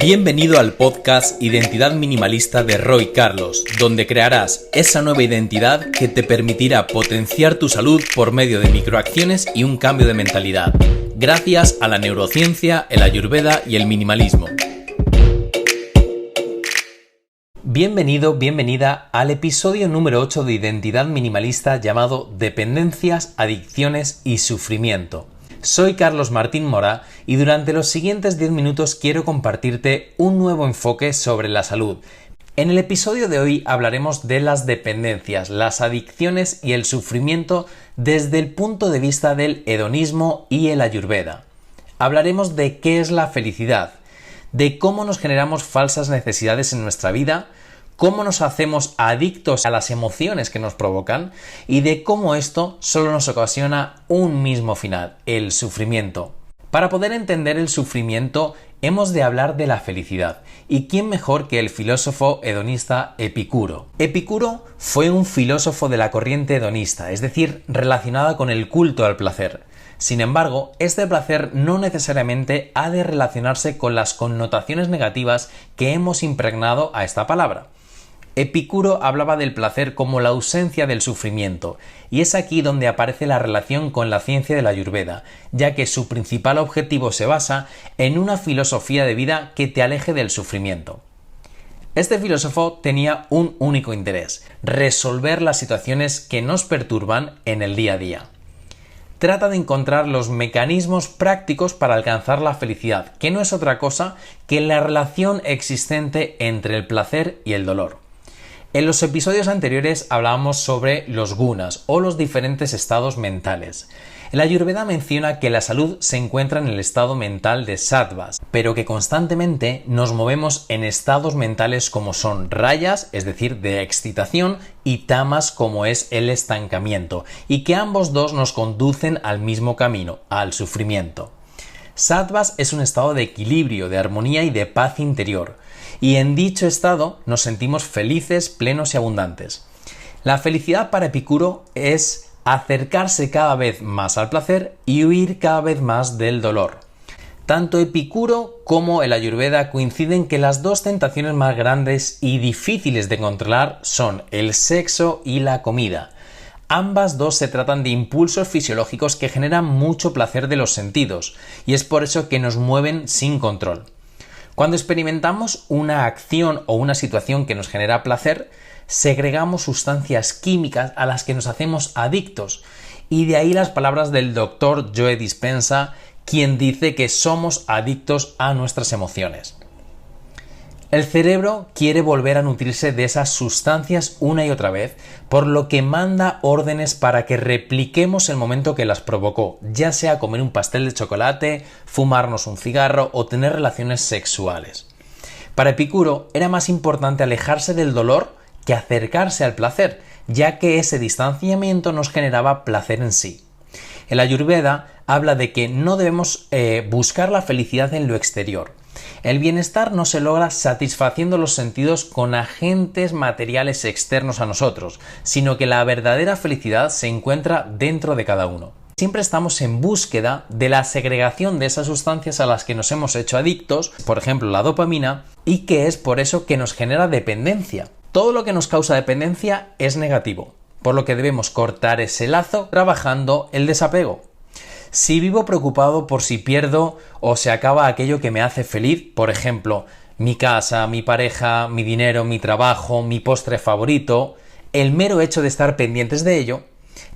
Bienvenido al podcast Identidad Minimalista de Roy Carlos, donde crearás esa nueva identidad que te permitirá potenciar tu salud por medio de microacciones y un cambio de mentalidad, gracias a la neurociencia, el ayurveda y el minimalismo. Bienvenido, bienvenida al episodio número 8 de Identidad Minimalista llamado Dependencias, Adicciones y Sufrimiento. Soy Carlos Martín Mora y durante los siguientes 10 minutos quiero compartirte un nuevo enfoque sobre la salud. En el episodio de hoy hablaremos de las dependencias, las adicciones y el sufrimiento desde el punto de vista del hedonismo y el ayurveda. Hablaremos de qué es la felicidad, de cómo nos generamos falsas necesidades en nuestra vida, cómo nos hacemos adictos a las emociones que nos provocan y de cómo esto solo nos ocasiona un mismo final, el sufrimiento. Para poder entender el sufrimiento hemos de hablar de la felicidad. ¿Y quién mejor que el filósofo hedonista Epicuro? Epicuro fue un filósofo de la corriente hedonista, es decir, relacionada con el culto al placer. Sin embargo, este placer no necesariamente ha de relacionarse con las connotaciones negativas que hemos impregnado a esta palabra. Epicuro hablaba del placer como la ausencia del sufrimiento, y es aquí donde aparece la relación con la ciencia de la ayurveda, ya que su principal objetivo se basa en una filosofía de vida que te aleje del sufrimiento. Este filósofo tenía un único interés: resolver las situaciones que nos perturban en el día a día. Trata de encontrar los mecanismos prácticos para alcanzar la felicidad, que no es otra cosa que la relación existente entre el placer y el dolor. En los episodios anteriores hablábamos sobre los gunas o los diferentes estados mentales. El ayurveda menciona que la salud se encuentra en el estado mental de sattvas, pero que constantemente nos movemos en estados mentales como son rayas, es decir, de excitación, y tamas, como es el estancamiento, y que ambos dos nos conducen al mismo camino, al sufrimiento. Sattvas es un estado de equilibrio, de armonía y de paz interior, y en dicho estado nos sentimos felices, plenos y abundantes. La felicidad para Epicuro es acercarse cada vez más al placer y huir cada vez más del dolor. Tanto Epicuro como el ayurveda coinciden que las dos tentaciones más grandes y difíciles de controlar son el sexo y la comida. Ambas dos se tratan de impulsos fisiológicos que generan mucho placer de los sentidos, y es por eso que nos mueven sin control. Cuando experimentamos una acción o una situación que nos genera placer, segregamos sustancias químicas a las que nos hacemos adictos, y de ahí las palabras del Dr. Joe Dispenza, quien dice que somos adictos a nuestras emociones. El cerebro quiere volver a nutrirse de esas sustancias una y otra vez, por lo que manda órdenes para que repliquemos el momento que las provocó, ya sea comer un pastel de chocolate, fumarnos un cigarro o tener relaciones sexuales. Para Epicuro era más importante alejarse del dolor que acercarse al placer, ya que ese distanciamiento nos generaba placer en sí. El ayurveda habla de que no debemos buscar la felicidad en lo exterior. El bienestar no se logra satisfaciendo los sentidos con agentes materiales externos a nosotros, sino que la verdadera felicidad se encuentra dentro de cada uno. Siempre estamos en búsqueda de la segregación de esas sustancias a las que nos hemos hecho adictos, por ejemplo la dopamina, y que es por eso que nos genera dependencia. Todo lo que nos causa dependencia es negativo, por lo que debemos cortar ese lazo trabajando el desapego. Si vivo preocupado por si pierdo o se acaba aquello que me hace feliz, por ejemplo, mi casa, mi pareja, mi dinero, mi trabajo, mi postre favorito, el mero hecho de estar pendientes de ello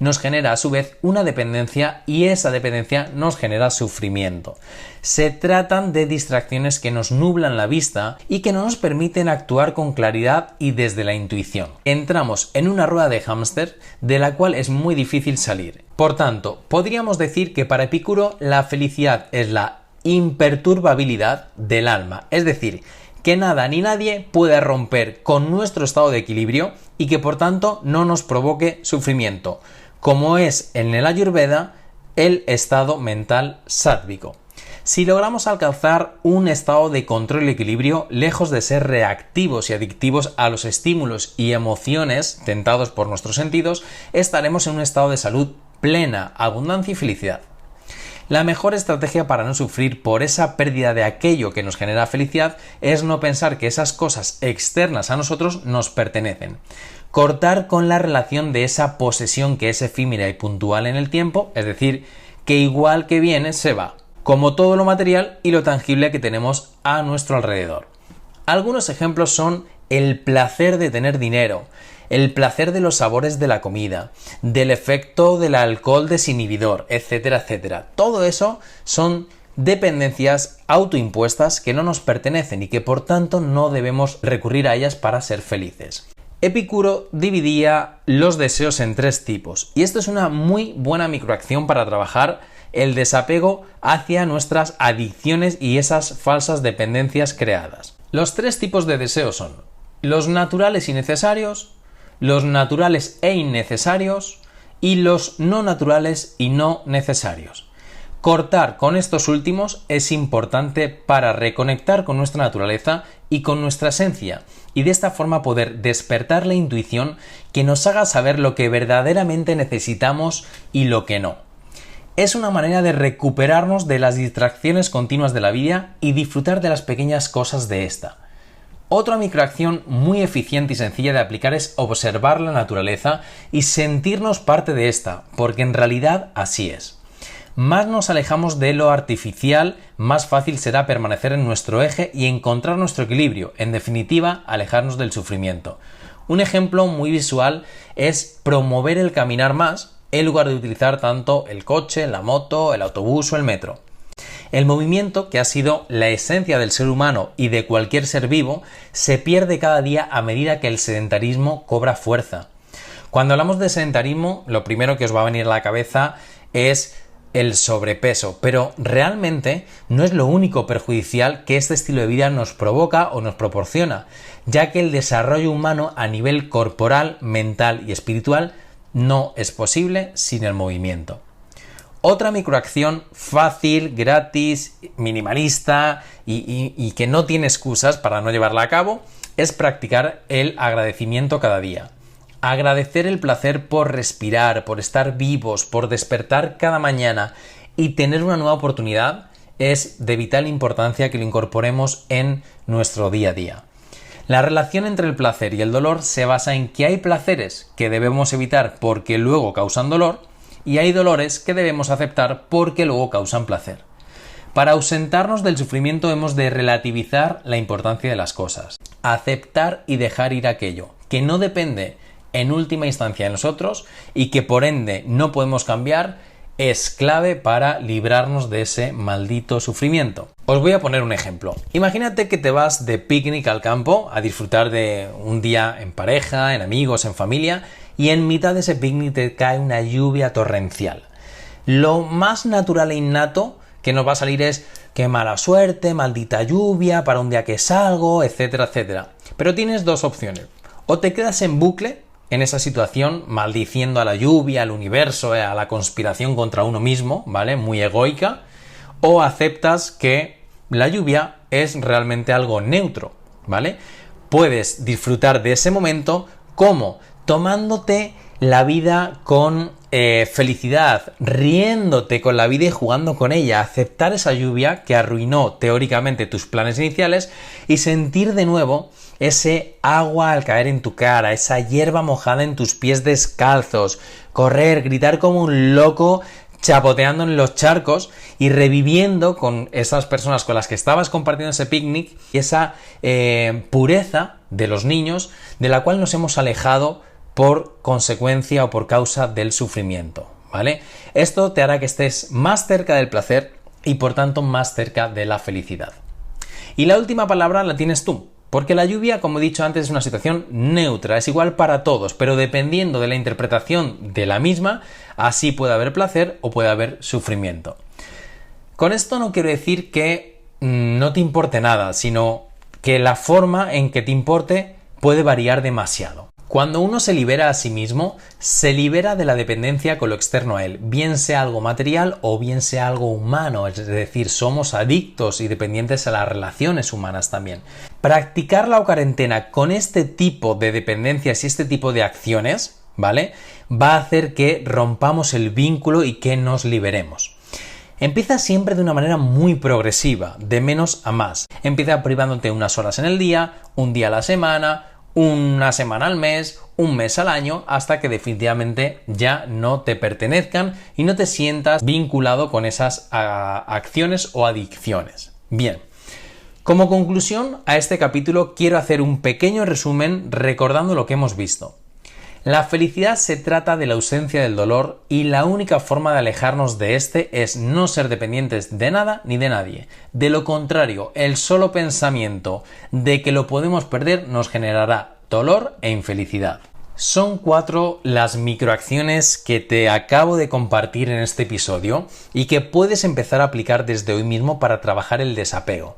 nos genera a su vez una dependencia, y esa dependencia nos genera sufrimiento. Se tratan de distracciones que nos nublan la vista y que no nos permiten actuar con claridad y desde la intuición. Entramos en una rueda de hámster de la cual es muy difícil salir. Por tanto, podríamos decir que para Epicuro la felicidad es la imperturbabilidad del alma, es decir, que nada ni nadie puede romper con nuestro estado de equilibrio y que por tanto no nos provoque sufrimiento, como es en el ayurveda el estado mental sátvico. Si logramos alcanzar un estado de control y equilibrio, lejos de ser reactivos y adictivos a los estímulos y emociones tentados por nuestros sentidos, estaremos en un estado de salud plena, abundancia y felicidad. La mejor estrategia para no sufrir por esa pérdida de aquello que nos genera felicidad es no pensar que esas cosas externas a nosotros nos pertenecen. Cortar con la relación de esa posesión que es efímera y puntual en el tiempo, es decir, que igual que viene se va, como todo lo material y lo tangible que tenemos a nuestro alrededor. Algunos ejemplos son el placer de tener dinero, el placer de los sabores de la comida, del efecto del alcohol desinhibidor, etcétera, etcétera. Todo eso son dependencias autoimpuestas que no nos pertenecen y que por tanto no debemos recurrir a ellas para ser felices. Epicuro dividía los deseos en 3 tipos y esto es una muy buena microacción para trabajar el desapego hacia nuestras adicciones y esas falsas dependencias creadas. Los 3 tipos de deseos son los naturales y necesarios, los naturales e innecesarios y los no naturales y no necesarios. Cortar con estos últimos es importante para reconectar con nuestra naturaleza y con nuestra esencia y de esta forma poder despertar la intuición que nos haga saber lo que verdaderamente necesitamos y lo que no. Es una manera de recuperarnos de las distracciones continuas de la vida y disfrutar de las pequeñas cosas de esta. Otra microacción muy eficiente y sencilla de aplicar es observar la naturaleza y sentirnos parte de esta, porque en realidad así es. Más nos alejamos de lo artificial, más fácil será permanecer en nuestro eje y encontrar nuestro equilibrio, en definitiva, alejarnos del sufrimiento. Un ejemplo muy visual es promover el caminar más, en lugar de utilizar tanto el coche, la moto, el autobús o el metro. El movimiento, que ha sido la esencia del ser humano y de cualquier ser vivo, se pierde cada día a medida que el sedentarismo cobra fuerza. Cuando hablamos de sedentarismo, lo primero que os va a venir a la cabeza es el sobrepeso, pero realmente no es lo único perjudicial que este estilo de vida nos provoca o nos proporciona, ya que el desarrollo humano a nivel corporal, mental y espiritual no es posible sin el movimiento. Otra microacción fácil, gratis, minimalista y que no tiene excusas para no llevarla a cabo es practicar el agradecimiento cada día. Agradecer el placer por respirar, por estar vivos, por despertar cada mañana y tener una nueva oportunidad es de vital importancia que lo incorporemos en nuestro día a día. La relación entre el placer y el dolor se basa en que hay placeres que debemos evitar porque luego causan dolor y hay dolores que debemos aceptar porque luego causan placer. Para ausentarnos del sufrimiento hemos de relativizar la importancia de las cosas, aceptar y dejar ir aquello que no depende en última instancia de nosotros y que por ende no podemos cambiar, es clave para librarnos de ese maldito sufrimiento. Os voy a poner un ejemplo. Imagínate que te vas de picnic al campo a disfrutar de un día en pareja, en amigos, en familia y en mitad de ese picnic te cae una lluvia torrencial. Lo más natural e innato que nos va a salir es qué mala suerte, maldita lluvia, para un día que salgo, etcétera, etcétera. Pero tienes 2 opciones. O te quedas en bucle en esa situación, maldiciendo a la lluvia, al universo, a la conspiración contra uno mismo, ¿vale? Muy egoica, o aceptas que la lluvia es realmente algo neutro, ¿vale? Puedes disfrutar de ese momento como tomándote la vida con felicidad, riéndote con la vida y jugando con ella, aceptar esa lluvia que arruinó teóricamente tus planes iniciales y sentir de nuevo ese agua al caer en tu cara, esa hierba mojada en tus pies descalzos, correr, gritar como un loco, chapoteando en los charcos y reviviendo con esas personas con las que estabas compartiendo ese picnic y esa pureza de los niños de la cual nos hemos alejado por consecuencia o por causa del sufrimiento, ¿vale? Esto te hará que estés más cerca del placer y por tanto más cerca de la felicidad. Y la última palabra la tienes tú. Porque la lluvia, como he dicho antes, es una situación neutra, es igual para todos, pero dependiendo de la interpretación de la misma, así puede haber placer o puede haber sufrimiento. Con esto no quiero decir que no te importe nada, sino que la forma en que te importe puede variar demasiado. Cuando uno se libera a sí mismo, se libera de la dependencia con lo externo a él, bien sea algo material o bien sea algo humano, es decir, somos adictos y dependientes a las relaciones humanas también. Practicar la cuarentena con este tipo de dependencias y este tipo de acciones, ¿vale? Va a hacer que rompamos el vínculo y que nos liberemos. Empieza siempre de una manera muy progresiva, de menos a más. Empieza privándote unas horas en el día, un día a la semana, una semana al mes, un mes al año, hasta que definitivamente ya no te pertenezcan y no te sientas vinculado con esas acciones o adicciones. Bien, como conclusión a este capítulo quiero hacer un pequeño resumen recordando lo que hemos visto. La felicidad se trata de la ausencia del dolor y la única forma de alejarnos de este es no ser dependientes de nada ni de nadie. De lo contrario, el solo pensamiento de que lo podemos perder nos generará dolor e infelicidad. Son 4 las microacciones que te acabo de compartir en este episodio y que puedes empezar a aplicar desde hoy mismo para trabajar el desapego.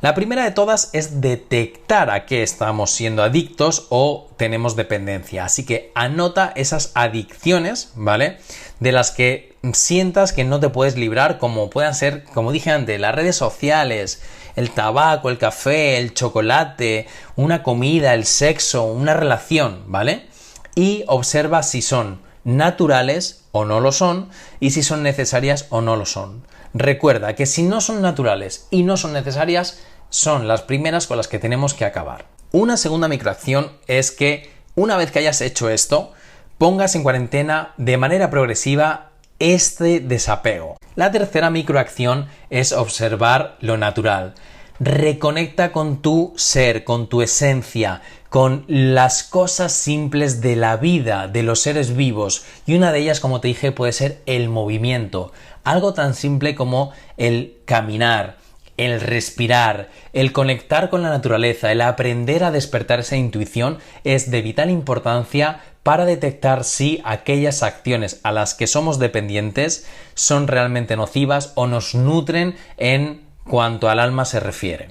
La primera de todas es detectar a qué estamos siendo adictos o tenemos dependencia. Así que anota esas adicciones, ¿vale? De las que sientas que no te puedes librar, como puedan ser, como dije antes, las redes sociales, el tabaco, el café, el chocolate, una comida, el sexo, una relación, ¿vale? Y observa si son naturales o no lo son y si son necesarias o no lo son. Recuerda que si no son naturales y no son necesarias, son las primeras con las que tenemos que acabar. Una segunda microacción es que una vez que hayas hecho esto, pongas en cuarentena de manera progresiva este desapego. La tercera microacción es observar lo natural. Reconecta con tu ser, con tu esencia, con las cosas simples de la vida, de los seres vivos. Y una de ellas, como te dije, puede ser el movimiento. Algo tan simple como el caminar, el respirar, el conectar con la naturaleza, el aprender a despertar esa intuición es de vital importancia para detectar si aquellas acciones a las que somos dependientes son realmente nocivas o nos nutren en cuanto al alma se refiere.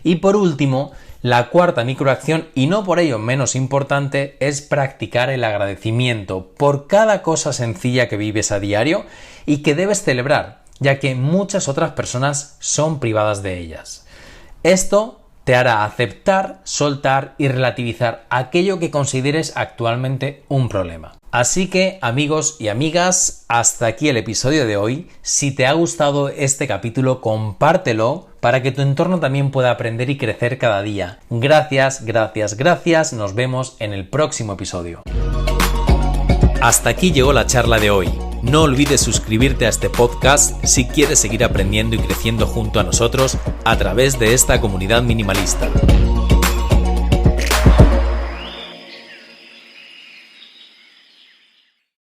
Y por último, la cuarta microacción, y no por ello menos importante, es practicar el agradecimiento por cada cosa sencilla que vives a diario y que debes celebrar, ya que muchas otras personas son privadas de ellas. Esto te hará aceptar, soltar y relativizar aquello que consideres actualmente un problema. Así que, amigos y amigas, hasta aquí el episodio de hoy. Si te ha gustado este capítulo, compártelo para que tu entorno también pueda aprender y crecer cada día. Gracias, gracias, gracias. Nos vemos en el próximo episodio. Hasta aquí llegó la charla de hoy. No olvides suscribirte a este podcast si quieres seguir aprendiendo y creciendo junto a nosotros a través de esta comunidad minimalista.